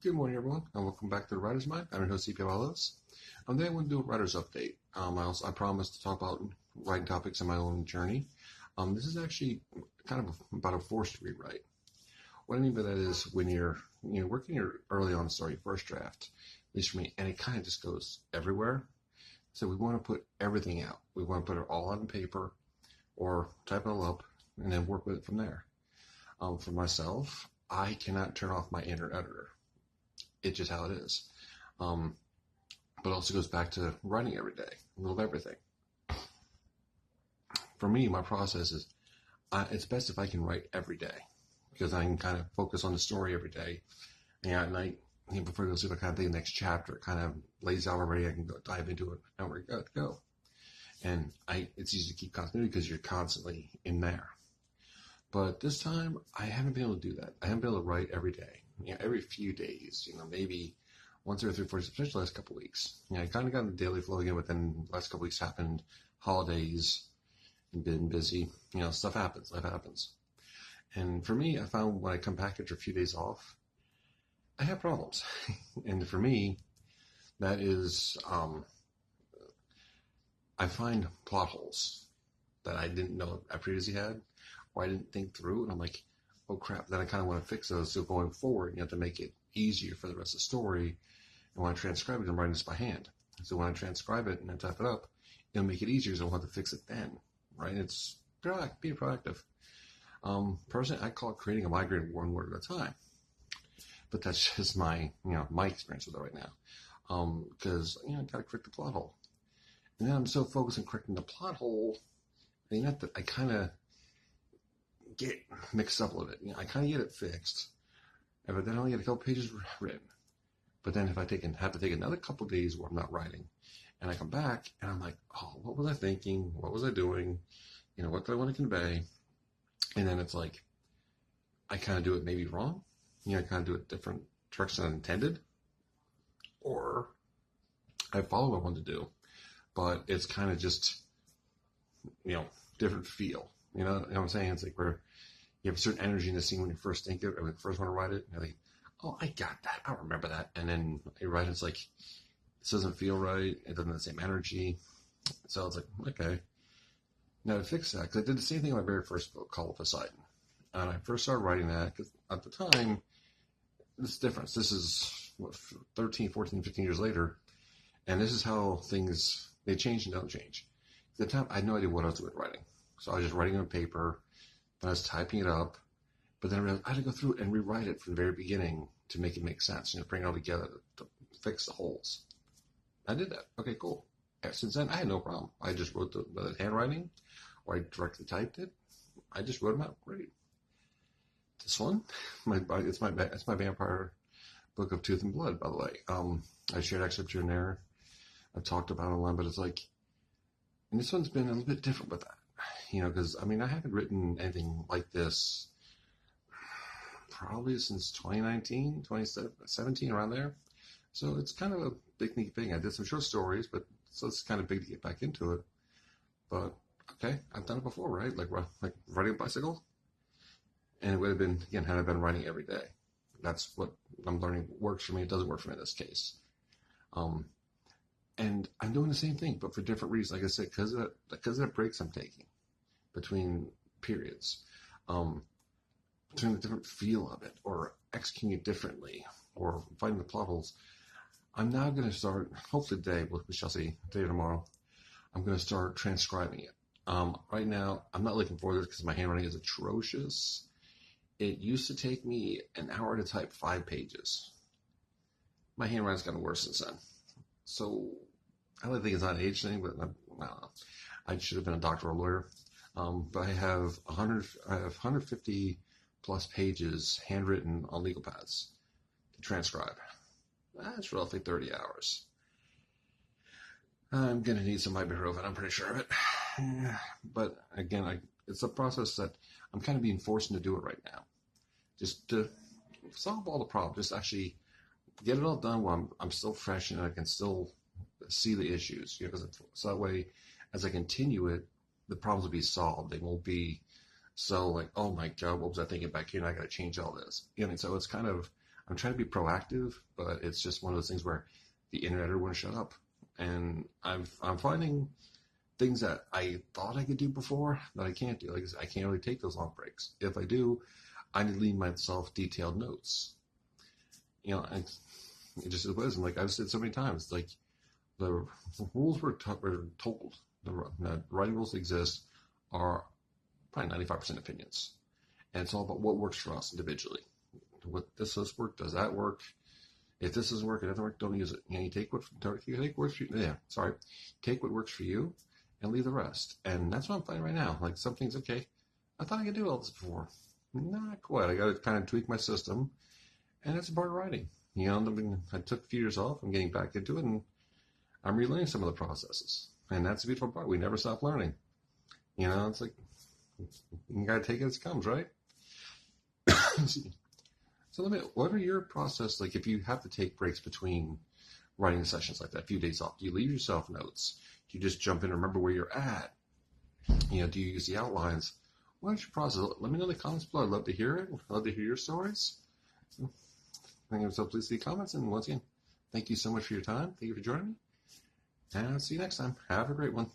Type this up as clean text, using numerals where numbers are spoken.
Good morning, everyone, and welcome back to the Writer's Mind. I'm your host, CP Wallace. Today I want to do a writer's update. I promised to talk about writing topics in my own journey. This is actually kind of about a forced rewrite. What I mean by that is when you're working your early on story, first draft, at least for me, and it kind of just goes everywhere. So we want to put everything out. We want to put it all on paper or type it all up and then work with it from there. For myself, I cannot turn off my inner editor. It's just how it is. But it also goes back to writing every day, a little of everything. For me, my process is it's best if I can write every day because I can kind of focus on the story every day. And at night, before I go to sleep, I kind of think the next chapter kind of lays out already. I can go dive into it and we're good to go. And it's easy to keep continuity because you're constantly in there. But this time, I haven't been able to do that. I haven't been able to write every day. Every few days, maybe once or 3 or 4, especially the last couple of weeks. I kind of got in the daily flow again, but then the last couple of weeks happened, holidays, and been busy. Stuff happens, life happens. And for me, I found when I come back after a few days off, I have problems. And for me, that is, I find plot holes that I didn't know I previously had, or I didn't think through, and I'm like, oh crap, then I kind of want to fix those. So going forward, you have to make it easier for the rest of the story. And when I transcribe it, I'm writing this by hand. So when I transcribe it and I type it up, it'll make it easier, so I don't have to fix it then, right? It's being proactive. Personally, I call it creating a migraine one word at a time. But that's just my experience with it right now. Because, I got to correct the plot hole. And then I'm so focused on correcting the plot hole, that I kind of get mixed up a little bit. I kind of get it fixed, but then I only get a couple pages written. But then if I have to take another couple days where I'm not writing, and I come back and I'm like, oh, what was I thinking? What was I doing? What did I want to convey? And then it's like, I kind of do it maybe wrong. I kind of do it different direction than intended, or I follow what I want to do, but it's kind of just, different feel. You know what I'm saying? It's like where you have a certain energy in the scene when you first think it, or when you first want to write it. You're like, oh, I got that. I remember that. And then you write it, it's like, this doesn't feel right. It doesn't have the same energy. So it's like, okay. Now to fix that, because I did the same thing in my very first book called Poseidon. And I first started writing that because at the time, this difference. This is 13, 14, 15 years later. And this is how they change and don't change. At the time, I had no idea what I was doing writing. So I was just writing on paper, then I was typing it up, but then I realized I had to go through it and rewrite it from the very beginning to make it make sense, bring it all together to fix the holes. I did that. Okay, cool. Since then, I had no problem. I just wrote the handwriting, or I directly typed it. I just wrote them out. Great. This one, it's my vampire book of Tooth and Blood, by the way. I shared excerpts here and there. I've talked about it a lot, but it's like, and this one's been a little bit different with that. Because, I haven't written anything like this probably since 2019, 2017, around there. So it's kind of a big, neat thing. I did some short stories, so it's kind of big to get back into it. But, okay, I've done it before, right? Like riding a bicycle. And it would have been, again, had I been writing every day. That's what I'm learning works for me. It doesn't work for me in this case. And I'm doing the same thing, but for different reasons. Like I said, because of the breaks I'm taking between periods, between the different feel of it, or executing it differently, or finding the plot holes. I'm now going to start, hopefully today, we shall see, today or tomorrow, I'm going to start transcribing it. Right now, I'm not looking forward to this because my handwriting is atrocious. It used to take me an hour to type 5 pages. My handwriting's gotten worse since then. So, I don't think it's not an age thing, but I don't know. I should have been a doctor or a lawyer. But I have 150 plus pages handwritten on legal pads to transcribe. That's roughly 30 hours. I'm going to need some ibuprofen, I'm pretty sure of it. But again, it's a process that I'm kind of being forced to do it right now. Just to solve all the problems, just actually get it all done while I'm still fresh and I can still see the issues. So that way, as I continue it, the problems will be solved. They won't be so like, oh my God, what was I thinking back here? And I got to change all this. So it's kind of, I'm trying to be proactive, but it's just one of those things where the internet wouldn't shut up. And I'm finding things that I thought I could do before that I can't do. Like I can't really take those long breaks. If I do, I need to leave myself detailed notes. You know, it just is what it is. And like I've said so many times, like the rules were told. The writing rules that exist are probably 95% opinions, and it's all about what works for us individually. What this does work? Does that work? If this doesn't work, it doesn't work. Don't use it. You know, you take what works for you. Yeah, sorry. Take what works for you, and leave the rest. And that's what I'm finding right now. Like some things, okay, I thought I could do all this before. Not quite. I got to kind of tweak my system, and it's a part of writing. You know, I mean, I took a few years off. I'm getting back into it, and I'm relearning some of the processes. And that's the beautiful part. We never stop learning. You know, it's like you got to take it as it comes, right? So what are your process like if you have to take breaks between writing sessions like that, a few days off? Do you leave yourself notes? Do you just jump in and remember where you're at? You know, do you use the outlines? What is your process? Let me know in the comments below. I'd love to hear it. I'd love to hear your stories. So please leave comments. And once again, thank you so much for your time. Thank you for joining me. And I'll see you next time. Have a great one.